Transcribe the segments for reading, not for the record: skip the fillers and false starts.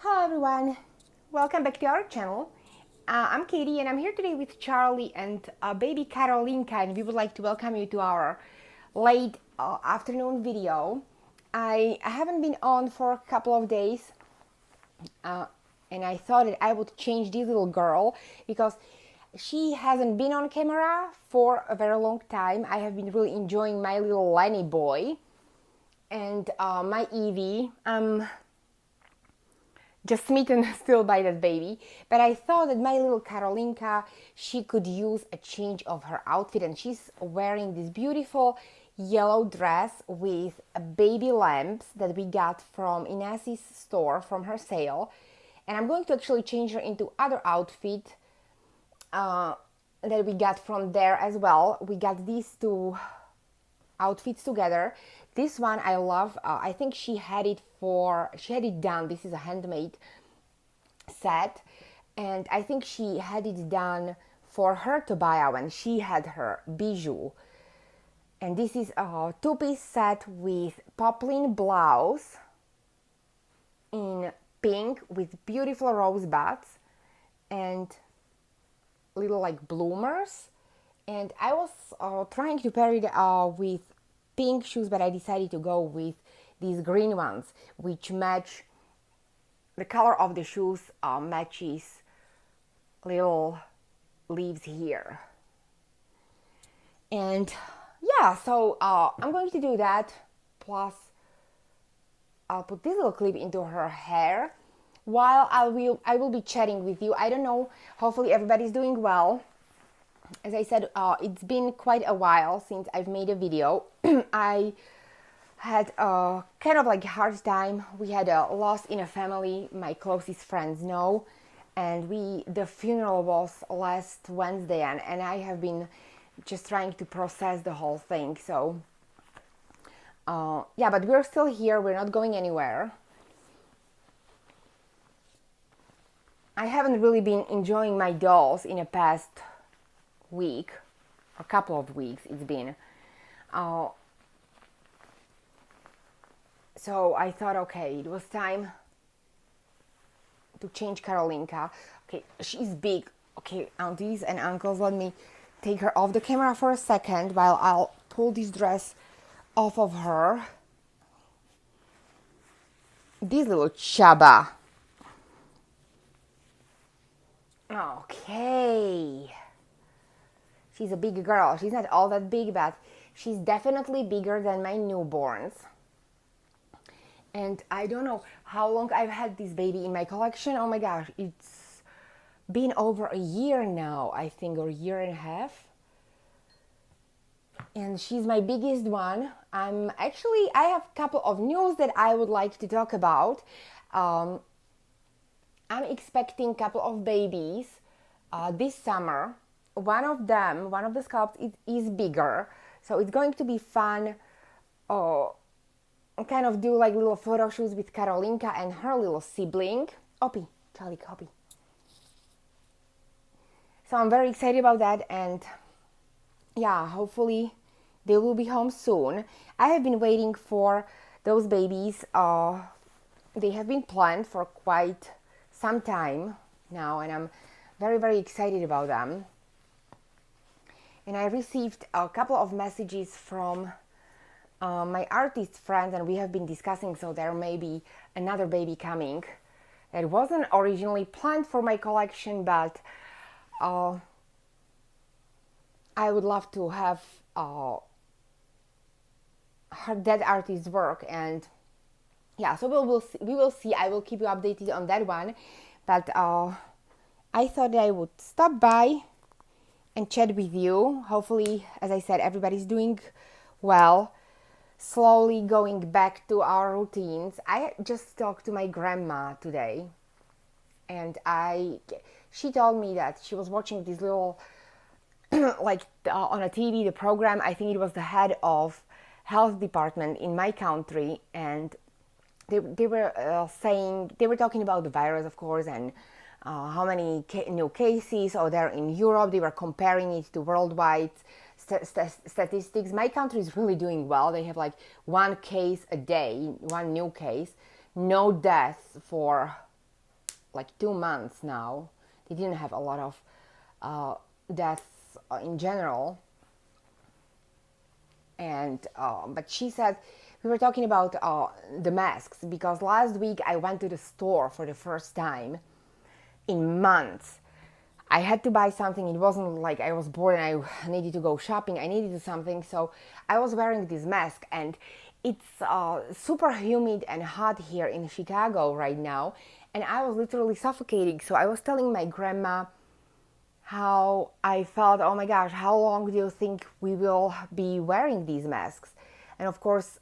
Hello everyone, welcome back to our channel. I'm Katie and I'm here today with Charlie and baby Karolinka, and we would like to welcome you to our late afternoon video. I haven't been on for a couple of days and I thought that I would change this little girl because she hasn't been on camera for a very long time. I have been really enjoying my little Lanny boy and my Evie. Just smitten still by that baby, but I thought that my little Karolinka, she could use a change of her outfit, and she's wearing this beautiful yellow dress with baby lamps that we got from Inez's store from her sale, and I'm going to actually change her into other outfit that we got from there as well. We got these two outfits together. This one I love. I think she had it done. This is a handmade set, and I think she had it done for her Tobiah when she had her bijou. And this is a two-piece set with poplin blouse in pink with beautiful rosebuds and little like bloomers. And I was trying to pair it with pink shoes, but I decided to go with these green ones, which match the color of the shoes, matches little leaves here. And yeah, so I'm going to do that. Plus, I'll put this little clip into her hair while I will be chatting with you. I don't know. Hopefully, everybody's doing well. As I said, it's been quite a while since I've made a video. I had a kind of like hard time. We had a loss in a family, my closest friends know, and the funeral was last Wednesday, and I have been just trying to process the whole thing. So yeah, but we're still here. We're not going anywhere. I haven't really been enjoying my dolls in the past week, or couple of weeks it's been. So I thought, okay, it was time to change Karolinka. Okay, she's big. Okay, aunties and uncles, let me take her off the camera for a second while I'll pull this dress off of her. This little chaba. Okay. She's a big girl. She's not all that big, but she's definitely bigger than my newborns. And I don't know how long I've had this baby in my collection. Oh my gosh, it's been over a year now, I think, or a year and a half. And she's my biggest one. I have a couple of news that I would like to talk about. I'm expecting a couple of babies this summer. One of the scalps is bigger, so it's going to be fun. Kind of do like little photo shoots with Karolinka and her little sibling. Opi, Charlie, Opi. So I'm very excited about that, and yeah, hopefully they will be home soon. I have been waiting for those babies. They have been planned for quite some time now, and I'm very, very excited about them. And I received a couple of messages from my artist friends, and we have been discussing, so there may be another baby coming. It wasn't originally planned for my collection, but I would love to have that artist's work, and yeah, so we will see. I will keep you updated on that one, but I thought that I would stop by and chat with you. Hopefully, as I said, everybody's doing well, slowly going back to our routines. I just talked to my grandma today, and she told me that she was watching this little on a TV, the program. I think it was the head of health department in my country, and they were saying, they were talking about the virus, of course, and how many new cases are there in Europe. They were comparing it to worldwide statistics. My country is really doing well. They have like one case a day, one new case, no deaths for like 2 months now. They didn't have a lot of deaths in general. And but she said, we were talking about the masks, because last week I went to the store for the first time in months. I had to buy something. It wasn't like I was bored and I needed to go shopping. I needed something, so I was wearing this mask. And it's super humid and hot here in Chicago right now, and I was literally suffocating. So I was telling my grandma how I felt, oh my gosh, how long do you think we will be wearing these masks? And of course,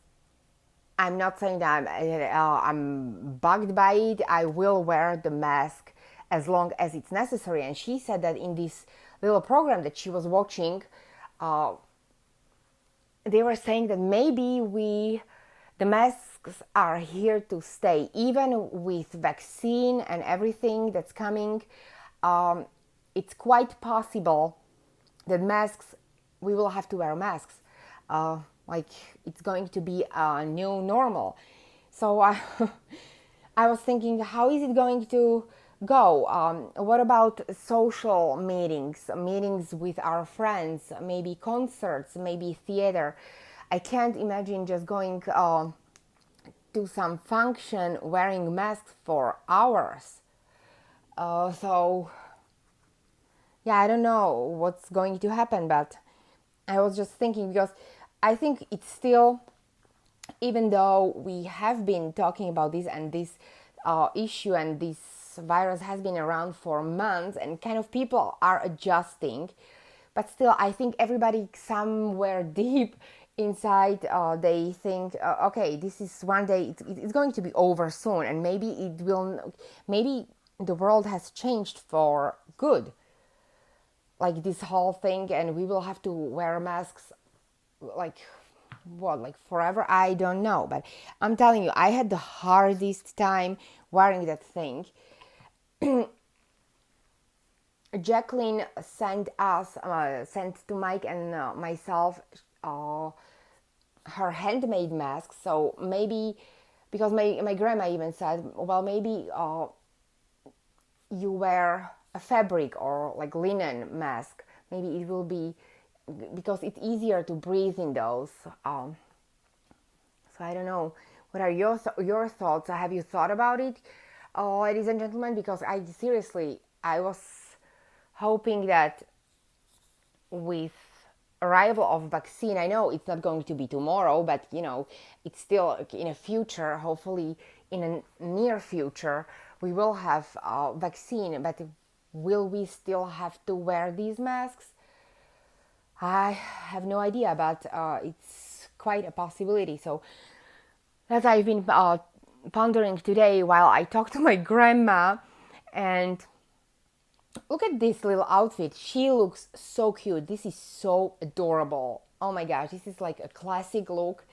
I'm not saying that I'm bugged by it. I will wear the mask as long as it's necessary. And she said that in this little program that she was watching, they were saying that maybe the masks are here to stay, even with vaccine and everything that's coming. It's quite possible that we will have to wear masks. Like it's going to be a new normal. So I was thinking, how is it going to go? What about social meetings with our friends, maybe concerts, maybe theater? I can't imagine just going to some function wearing masks for hours. So yeah, I don't know what's going to happen, but I was just thinking, because I think it's still, even though we have been talking about this and this issue and this virus has been around for months and kind of people are adjusting, but still I think everybody somewhere deep inside they think, okay, this is one day, it's going to be over soon, and maybe the world has changed for good, like this whole thing, and we will have to wear masks like forever. I don't know, but I'm telling you, I had the hardest time wearing that thing. Jacqueline sent to Mike and myself her handmade masks. So maybe, because my grandma even said, well, maybe you wear a fabric or like linen mask. Maybe it will be, because it's easier to breathe in those. So I don't know. What are your thoughts? Have you thought about it, ladies and gentlemen? Because I was hoping that with arrival of vaccine, I know it's not going to be tomorrow, but it's still in a future, hopefully in a near future, we will have a vaccine. But will we still have to wear these masks? I have no idea, but it's quite a possibility. So as I've been pondering today while I talk to my grandma, and look at this little outfit. She looks so cute. This is so adorable. Oh my gosh, this is like a classic look.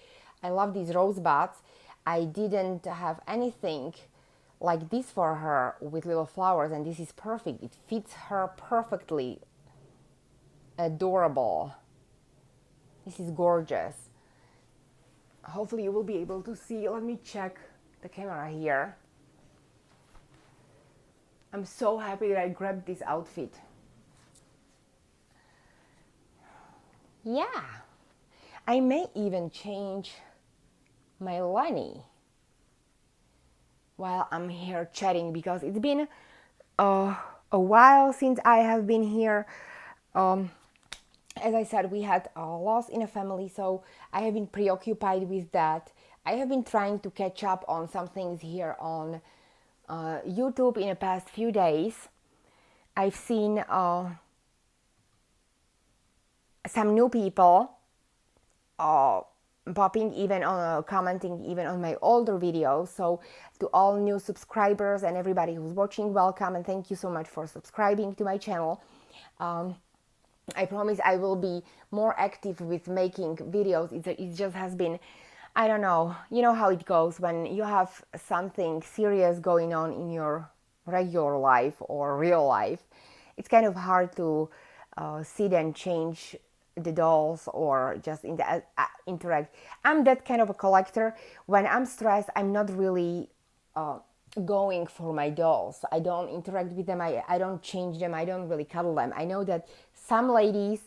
I love these rosebuds. I didn't have anything like this for her with little flowers, and this is perfect. It fits her perfectly. Adorable. This is gorgeous. Hopefully you will be able to see. Let me check the camera here. I'm so happy that I grabbed this outfit. Yeah. I may even change my Lanny while I'm here chatting, because it's been a while since I have been here. As I said, we had a loss in a family, so I have been preoccupied with that. I have been trying to catch up on some things here on YouTube in the past few days. I've seen some new people popping, even on commenting even on my older videos. So to all new subscribers and everybody who's watching, welcome, and thank you so much for subscribing to my channel. I promise I will be more active with making videos. It just has been, I don't know, you know how it goes when you have something serious going on in your regular life or real life. It's kind of hard to sit and change the dolls or just interact. I'm that kind of a collector. When I'm stressed, I'm not really going for my dolls. I don't interact with them. I don't change them. I don't really cuddle them. I know that some ladies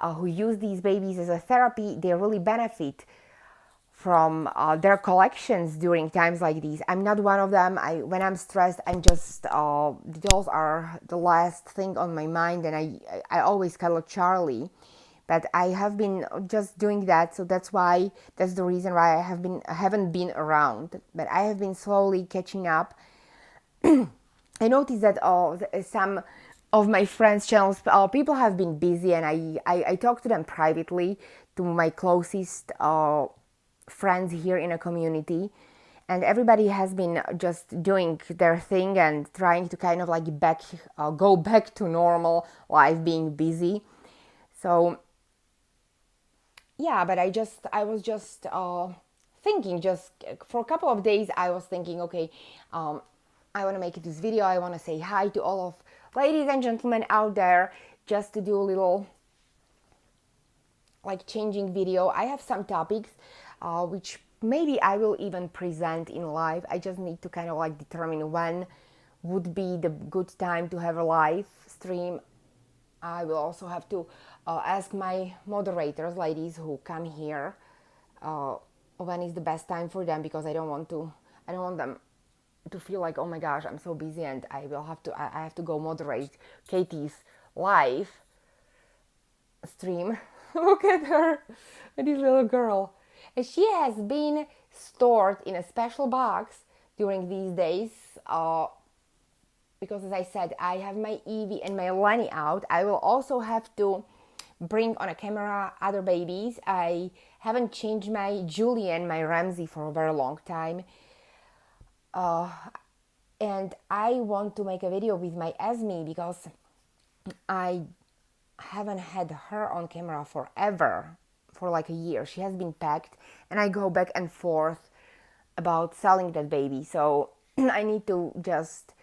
who use these babies as a therapy, they really benefit from their collections during times like these. I'm not one of them. When I'm stressed, I'm just the dolls are the last thing on my mind, and I always cuddle Charlie. But I have been just doing that, so that's the reason why I haven't been around. But I have been slowly catching up. I noticed that some of my friends' channels, people have been busy, and I talk to them privately, to my closest friends here in a community, and everybody has been just doing their thing and trying to kind of like go back to normal life, being busy. So yeah, but I was just thinking, just for a couple of days, I was thinking, okay, I want to make this video. I want to say hi to all of ladies and gentlemen out there, just to do a little like changing video. I have some topics which maybe I will even present in live. I just need to kind of like determine when would be the good time to have a live stream. I will also have to ask my moderators, ladies who come here, when is the best time for them, because I don't want them to feel like, oh my gosh, I'm so busy and I have to go moderate Katie's live stream. Look at her, this little girl. And she has been stored in a special box during these days because, as I said, I have my Evie and my Lanny out. I will also have to bring on a camera other babies. I haven't changed my Julie and my Ramsey for a very long time. And I want to make a video with my Esme because I haven't had her on camera forever, for like a year. She has been packed, and I go back and forth about selling that baby. So I need to just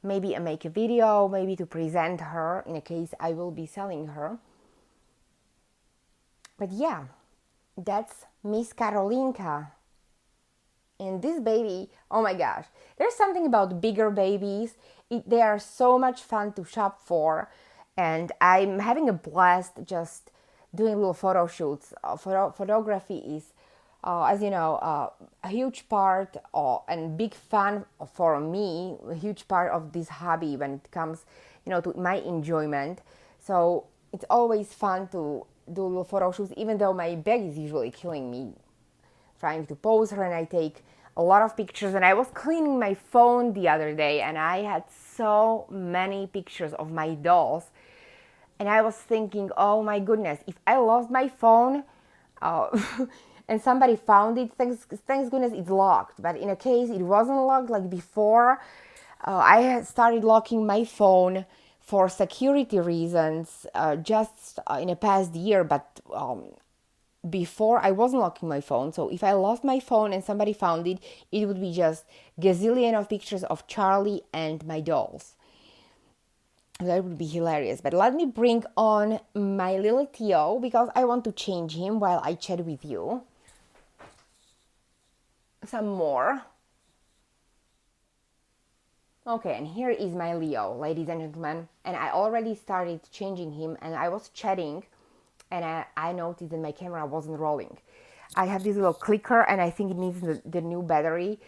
maybe make a video, maybe to present her in a case I will be selling her. But yeah, that's Miss Karolinka. And this baby, oh my gosh, there's something about bigger babies. They are so much fun to shop for. And I'm having a blast just doing little photo shoots. Photography is, as you know, a huge part and big fun for me, a huge part of this hobby when it comes, to my enjoyment. So it's always fun to do little photo shoots, even though my bag is usually killing me trying to pose her, and I take a lot of pictures. And I was cleaning my phone the other day, and I had so many pictures of my dolls, and I was thinking, oh my goodness, if I lost my phone and somebody found it, thanks goodness it's locked. But in a case it wasn't locked like before, I had started locking my phone for security reasons just in the past year, but before I wasn't locking my phone. So if I lost my phone and somebody found it, it would be just gazillion of pictures of Charlie and my dolls. That would be hilarious. But let me bring on my little Teo because I want to change him while I chat with you. Some more. Okay, and here is my Leo, ladies and gentlemen. And I already started changing him, and I was chatting, and I noticed that my camera wasn't rolling. I have this little clicker, and I think it needs the new battery.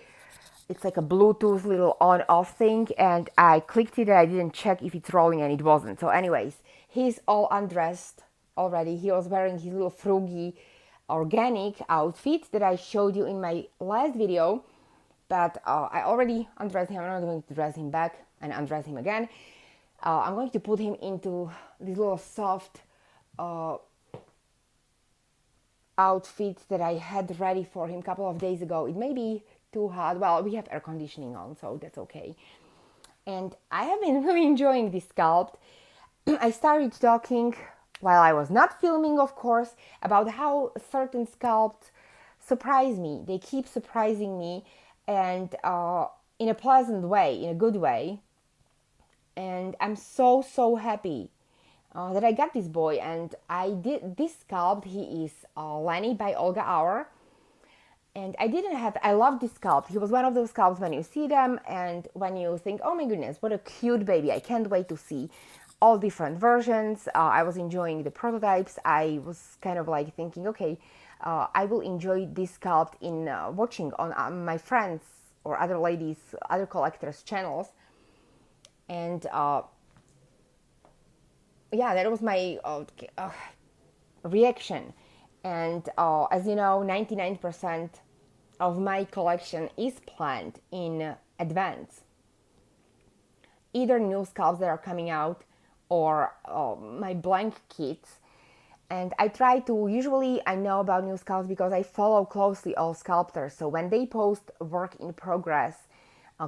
It's like a Bluetooth little on-off thing, and I clicked it and I didn't check if it's rolling, and it wasn't. So anyways, he's all undressed already. He was wearing his little froggy organic outfit that I showed you in my last video, but I already undressed him. I'm not going to dress him back and undress him again. I'm going to put him into this little soft outfit that I had ready for him a couple of days ago. It may be too hot. Well, we have air conditioning on, so that's okay. And I have been really enjoying this sculpt. I started talking while I was not filming, of course, about how certain sculpts surprise me. They keep surprising me, and in a pleasant way, in a good way. And I'm so happy that I got this boy. And I did this sculpt. He is Lanny by Olga Auer. And I love this sculpt. He was one of those sculpts when you see them and when you think, oh my goodness, what a cute baby. I can't wait to see all different versions. I was enjoying the prototypes. I was kind of like thinking, okay, I will enjoy this sculpt in watching on my friends or other ladies, other collectors' channels. And yeah, that was my reaction. And as you know, 99% of my collection is planned in advance. Either new sculpts that are coming out or my blank kits. And I try to, usually I know about new sculpts because I follow closely all sculptors. So when they post work in progress,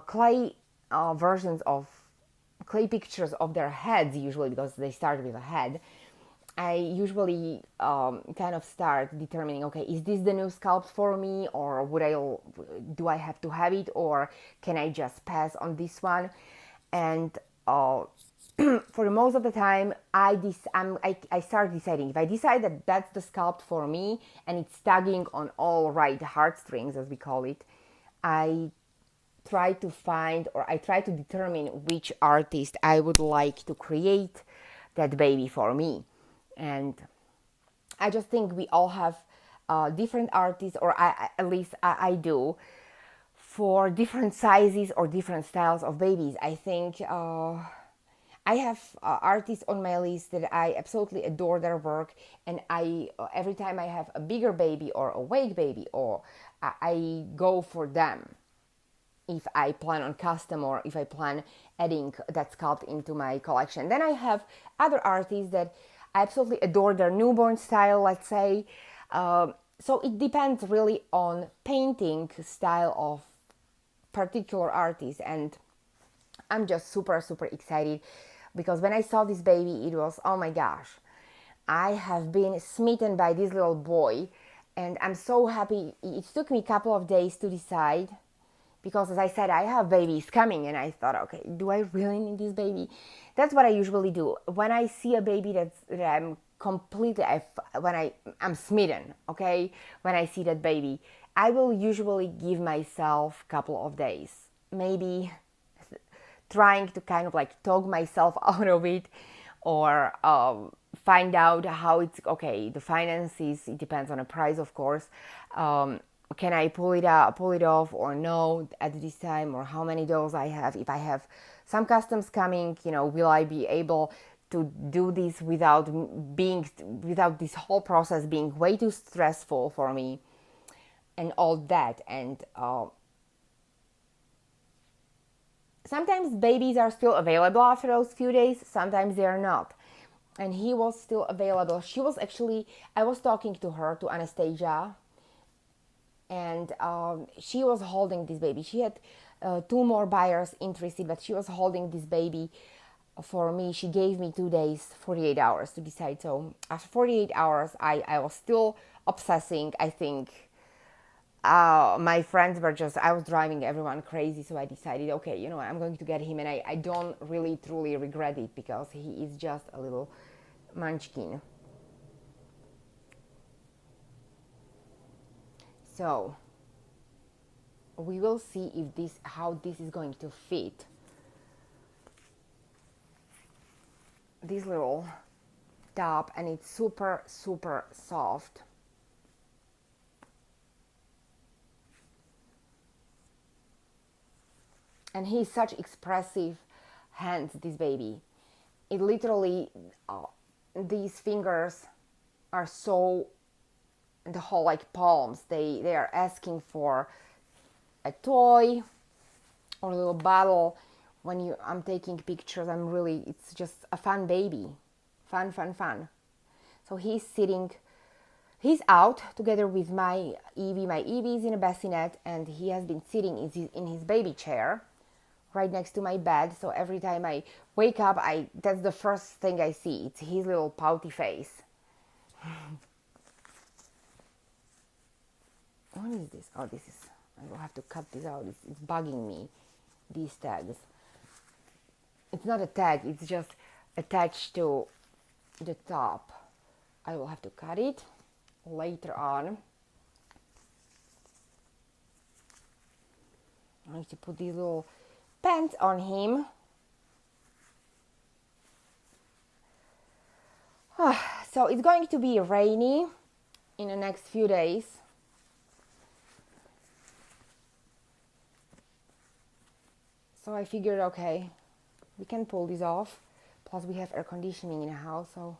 clay versions of clay pictures of their heads, usually because they start with a head, I usually kind of start determining, okay, is this the new sculpt for me, or do I have to have it, or can I just pass on this one? And for most of the time, I start deciding. If I decide that that's the sculpt for me and it's tugging on all right heartstrings, as we call it, I try to determine which artist I would like to create that baby for me. And I just think we all have different artists, or at least I do, for different sizes or different styles of babies. I think I have artists on my list that I absolutely adore their work, and every time I have a bigger baby or a wake baby, or I go for them if I plan on custom or if I plan adding that sculpt into my collection. Then I have other artists that I absolutely adore their newborn style, let's say. So it depends really on painting style of particular artist, and I'm just super, super excited because when I saw this baby, it was, oh my gosh, I have been smitten by this little boy, and I'm so happy. It took me a couple of days to decide because, as I said, I have babies coming, and I thought, okay, do I really need this baby? That's what I usually do when I see a baby that I'm completely, I'm smitten. Okay, when I see that baby, I will usually give myself a couple of days, maybe trying to kind of like talk myself out of it, or find out how it's okay. The finances, it depends on the price, of course. Can I pull it off or no at this time, or how many dolls I have? If I have some customs coming, will I be able to do this without this whole process being way too stressful for me, and all that. And sometimes babies are still available after those few days, sometimes they are not. And he was still available. I was talking to Anastasia, and she was holding this baby. She had two more buyers interested, but she was holding this baby for me. She gave me 2 days, 48 hours to decide. So after 48 hours, I was still obsessing. I think my friends I was driving everyone crazy. So I decided, okay, I'm going to get him. And I don't really truly regret it because he is just a little munchkin. So we will see how this is going to fit this little top, and it's super, super soft. And he's such expressive hands, this baby. It literally, these fingers are so, the whole like palms, they are asking for a toy or a little bottle. When I'm taking pictures, it's just a fun baby. Fun. So he's out together with my Evie. My Evie is in a bassinet, and he has been sitting in his baby chair right next to my bed. So every time I wake up, that's the first thing I see. It's his little pouty face. What is this? Oh, I will have to cut this out. It's bugging me, these tags. It's not a tag, it's just attached to the top. I will have to cut it later on. I need to put these little pants on him. So it's going to be rainy in the next few days. So I figured, okay, we can pull this off. Plus we have air conditioning in the house, so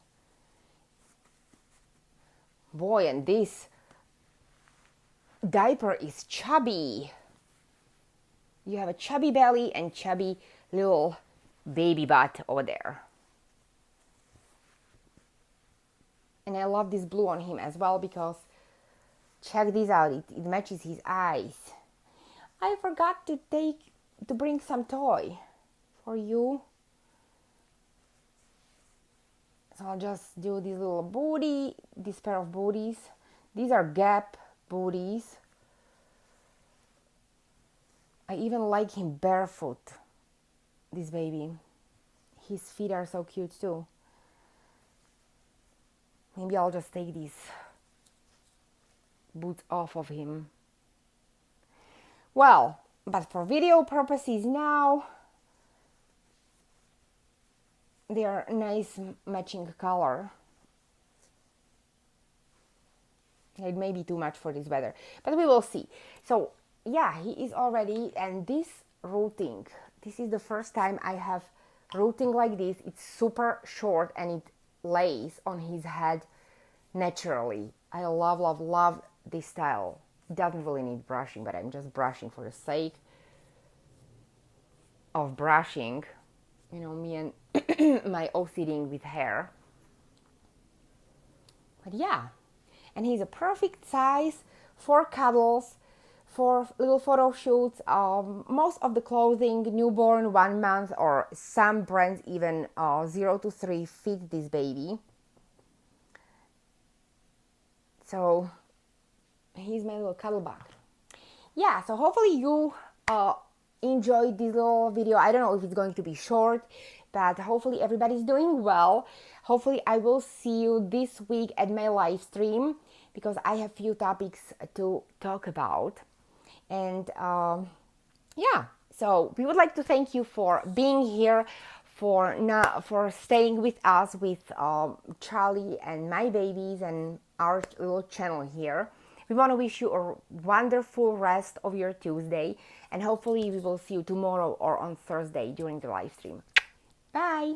boy, and this diaper is chubby. You have a chubby belly and chubby little baby butt over there. And I love this blue on him as well because check this out, it matches his eyes. I forgot to bring some toy for you. So I'll just do this little booty, this pair of booties. These are Gap booties. I even like him barefoot, this baby. His feet are so cute too. Maybe I'll just take these boots off of him. Well, but for video purposes now, they are nice matching color. It may be too much for this weather, but we will see. So yeah, he is all ready, and this routing, this is the first time I have routing like this. It's super short and it lays on his head naturally. I love this style. It doesn't really need brushing, but I'm just brushing for the sake of brushing. You know, me and my OCDing with hair. But yeah, and he's a perfect size for cuddles, for little photo shoots. Most of the clothing, newborn, 1 month, or some brands even 0 to 3 fit this baby. So he's my little cuddle bug. Yeah, so hopefully you enjoyed this little video. I don't know if it's going to be short, but hopefully everybody's doing well. Hopefully I will see you this week at my live stream because I have few topics to talk about. And yeah, so we would like to thank you for being here, for staying with us with Charlie and my babies and our little channel here. We want to wish you a wonderful rest of your Tuesday, and hopefully we will see you tomorrow or on Thursday during the live stream. Bye!